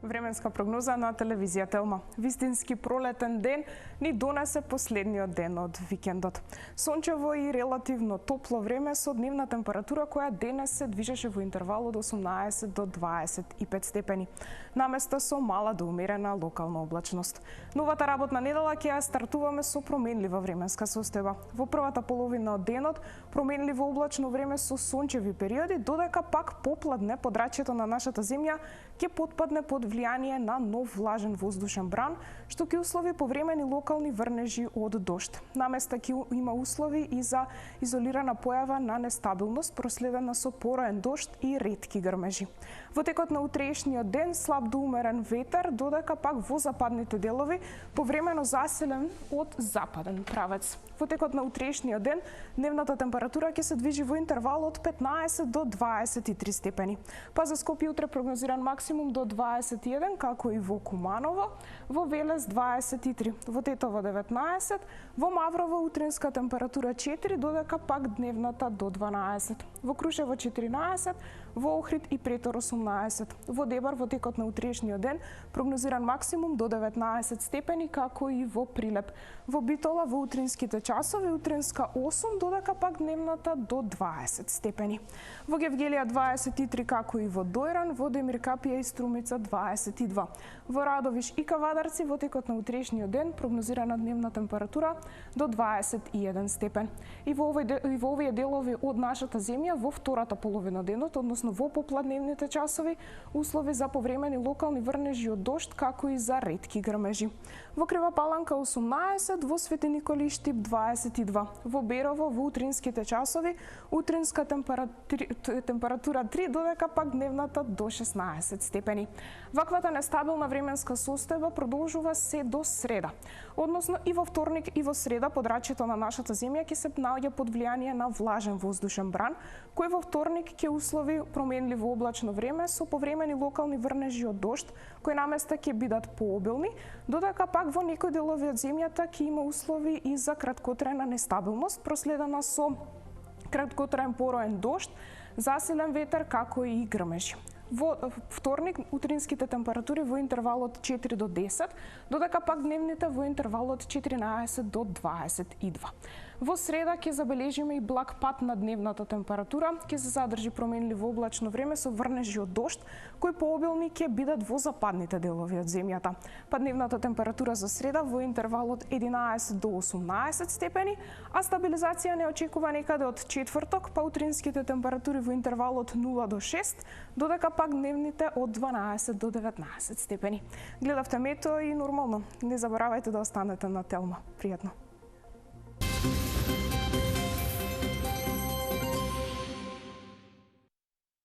Временска прогноза на телевизија Телма. Вистински пролетен ден ни донесе последниот ден од викендот. Сончево и релативно топло време со дневна температура која денес се движеше во интервал од 18 до 25 степени. Наместо со мала до умерена локална облачност. Новата работна недела ќе ја стартуваме со променлива временска состојба. Во првата половина од денот променливо облачно време со сончеви периоди, додека пак попладне подрачјето на нашата земја ќе потпадне под влијание на нов влажен воздушен бран, што ќе услови повремени локални врнежи од дожд. Наместа ќе има услови и за изолирана појава на нестабилност, проследена со пороен дожд и ретки грмежи. Во текот на утрешниот ден слаб до умерен ветер, додека пак во западните делови повремено заселен од западен правец. Во текот на утрешниот ден дневната температура ќе се движи во интервал од 15 до 23 степени. Па за Скопје утре прогнозиран максимум до 21, како и во Куманово, во Велес 23, во Тетово 19, во Маврово утринска температура 4, додека пак дневната до 12, во Крушево 14, во Охрид и Претор 18, во Дебар во текот на утрешниот ден прогнозиран максимум до 19 степени, како и во Прилеп. Во Битола во утринските часови утринска 8, додека пак дневната до 20 степени. Во Гевгелија 23, како и во Дојран, во Демиркапија и Струмица 22. Во Радовиш и Кавадарци во текот на утрешниот ден прогнозирана дневна температура до 21 степен. И во овие делови од нашата земја во втората половина денот, односно во попладневните часови, услови за повремени локални врнежи од дожд, како и за ретки грмежи. Во Крива Паланка 18, во Свети Николи Штип 22, во Берово во утринските часови утринска температура 3, додека пак дневната до 16 степени. Ваквата нестабилна временска состојба продолжува се до среда. Односно и во вторник и во среда подрачјето на нашата земја ќе се наоѓа под влијание на влажен воздушен бран, кој во вторник ќе услови променливо облачно време со повремени локални врнежи од дожд, кои наместа ќе бидат пообилни, додека пак во некои делови од земјата ќе има услови и за краткотрајна нестабилност, проследена со краткотраен пороен дожд, засилен ветер, како и грмежи. Во вторник утринските температури во интервал од 4 до 10, додека пак дневните во интервал од 14 до 22. Во среда ќе забележиме и благ пад на дневната температура, ќе се задржи променливо облачно време со врнежи од дожд, кои пообилни ќе бидат во западните делови од земјата. Па дневната температура за среда во интервал од 11 до 18 степени, а стабилизација не очекува некаде од четврток, па утринските температури во интервал од 0 до 6, додека пак дневните од 12 до 19 степени. Гледавте метео и нормално. Не заборавајте да останете на Телма. Пријатно.